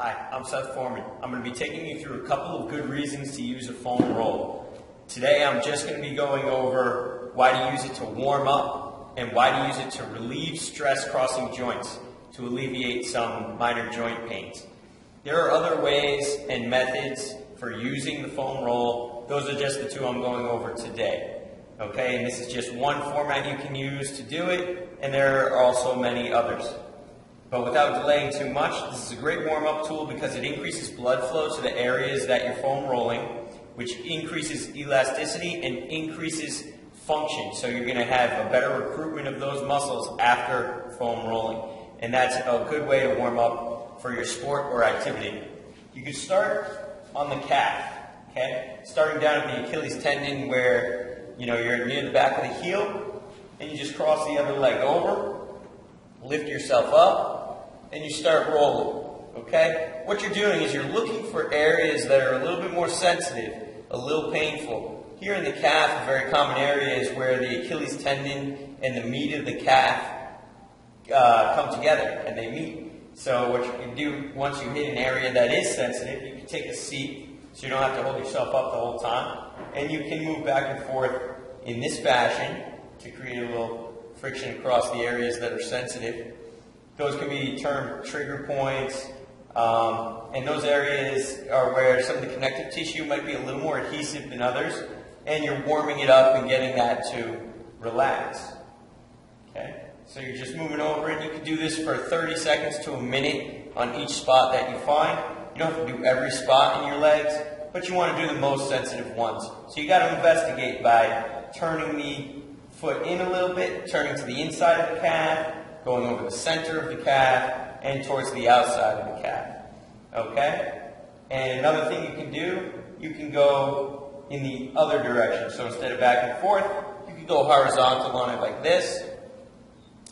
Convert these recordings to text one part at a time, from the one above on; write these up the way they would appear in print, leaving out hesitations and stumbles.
Hi, I'm Seth Foreman. I'm going to be taking you through a couple of good reasons to use a foam roll. Today I'm just going to be going over why to use it to warm up and why to use it to relieve stress crossing joints to alleviate some minor joint pains. There are other ways and methods for using the foam roll. Those are just the two I'm going over today. Okay, and this is just one format you can use to do it, and there are also many others. But without delaying too much, this is a great warm-up tool because it increases blood flow to the areas that you're foam rolling, which increases elasticity and increases function. So you're going to have a better recruitment of those muscles after foam rolling. And that's a good way to warm up for your sport or activity. You can start on the calf, okay? Starting down at the Achilles tendon where you're near the back of the heel, and you just cross the other leg over, lift yourself up, and you start rolling, okay? What you're doing is you're looking for areas that are a little bit more sensitive, a little painful. Here in the calf, a very common area is where the Achilles tendon and the meat of the calf come together and they meet. So what you can do, once you hit an area that is sensitive, you can take a seat so you don't have to hold yourself up the whole time, and you can move back and forth in this fashion to create a little friction across the areas that are sensitive. Those can be termed trigger points, and those areas are where some of the connective tissue might be a little more adhesive than others, and you're warming it up and getting that to relax. Okay? So you're just moving over it. You can do this for 30 seconds to a minute on each spot that you find. You don't have to do every spot in your legs, but you want to do the most sensitive ones. So you got to investigate by turning the foot in a little bit, turning to the inside of the calf, going over the center of the calf, and towards the outside of the calf. Okay? And another thing you can do, you can go in the other direction. So instead of back and forth, you can go horizontal on it like this,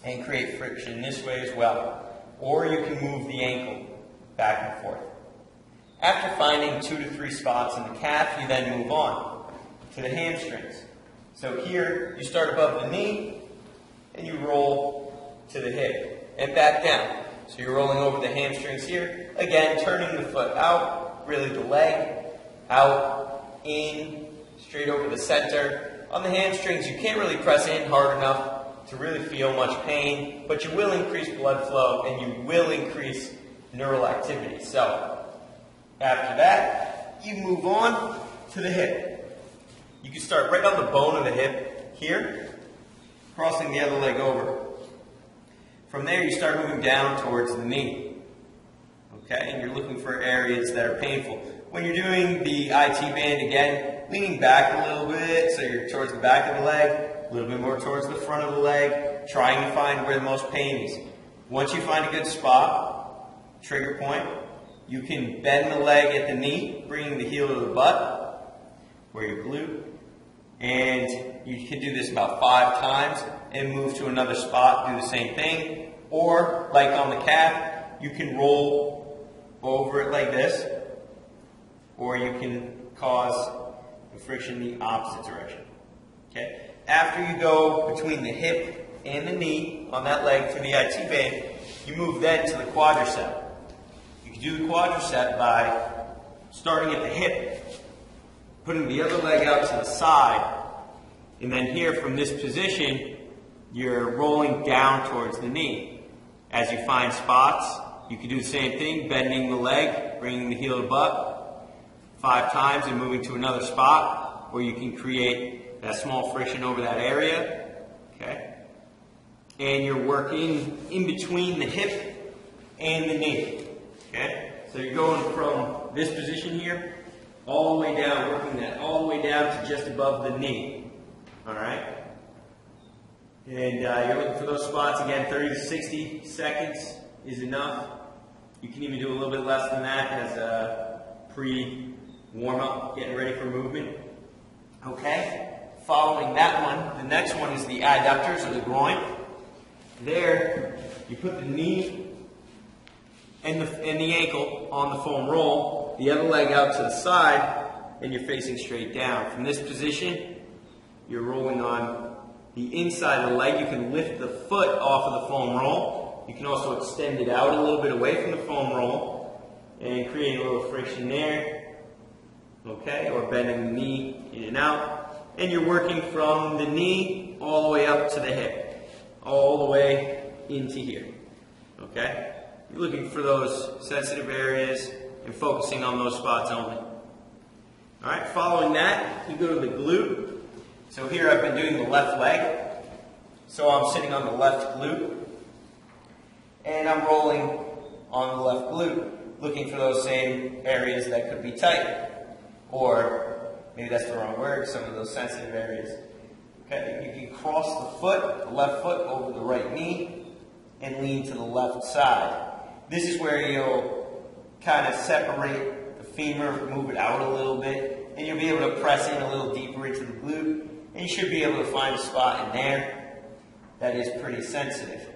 and create friction this way as well. Or you can move the ankle back and forth. After finding 2 to 3 spots in the calf, you then move on to the hamstrings. So here, you start above the knee, and you roll to the hip, and back down. So you're rolling over the hamstrings here. Again, turning the foot out, really the leg, out, in, straight over the center. On the hamstrings, you can't really press in hard enough to really feel much pain, but you will increase blood flow, and you will increase neural activity. So, after that, you move on to the hip. You can start right on the bone of the hip here, crossing the other leg over. From there, you start moving down towards the knee. Okay, and you're looking for areas that are painful. When you're doing the IT band, again, leaning back a little bit, so you're towards the back of the leg, a little bit more towards the front of the leg, trying to find where the most pain is. Once you find a good spot, trigger point, you can bend the leg at the knee, bringing the heel to the butt, where your glute, and you can do this about 5 times and move to another spot, do the same thing. Or, like on the calf, you can roll over it like this, or you can cause the friction in the opposite direction. Okay? After you go between the hip and the knee on that leg to the IT band, you move then to the quadricep. You can do the quadricep by starting at the hip, putting the other leg out to the side, and then here from this position, you're rolling down towards the knee. As you find spots, you can do the same thing, bending the leg, bringing the heel to butt 5 times and moving to another spot where you can create that small friction over that area. Okay? And you're working in between the hip and the knee. Okay? So you're going from this position here all the way down, working that all the way down to just above the knee. Alright? And you're looking for those spots, again, 30 to 60 seconds is enough. You can even do a little bit less than that as a pre-warm-up, getting ready for movement. Okay? Following that one, the next one is the adductors or the groin. There, you put the knee and the ankle on the foam roll, the other leg out to the side, and you're facing straight down. From this position, you're rolling on the inside of the leg. You can lift the foot off of the foam roll. You can also extend it out a little bit away from the foam roll and creating a little friction there, okay, or bending the knee in and out, and you're working from the knee all the way up to the hip, all the way into here, okay? You're looking for those sensitive areas and focusing on those spots only. All right, following that, you go to the glute. So here I've been doing the left leg. So I'm sitting on the left glute, and I'm rolling on the left glute, looking for those same areas that could be tight, or maybe that's the wrong word, some of those sensitive areas. Okay, you can cross the foot, the left foot, over the right knee, and lean to the left side. This is where you'll kind of separate the femur, move it out a little bit, and you'll be able to press in a little deeper into the glute, and you should be able to find a spot in there that is pretty sensitive.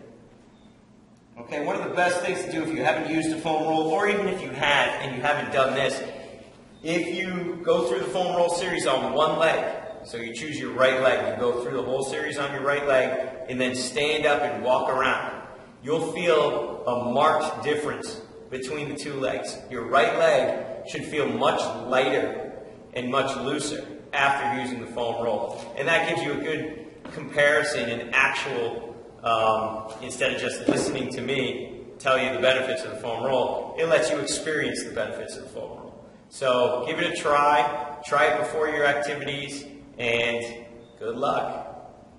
Okay, one of the best things to do if you haven't used a foam roll, or even if you have and you haven't done this, if you go through the foam roll series on one leg, so you choose your right leg, you go through the whole series on your right leg, and then stand up and walk around, you'll feel a marked difference between the two legs. Your right leg should feel much lighter and much looser after using the foam roll. And that gives you a good comparison and actual, instead of just listening to me tell you the benefits of the foam roll, it lets you experience the benefits of the foam roll. So give it a try it before your activities, and good luck.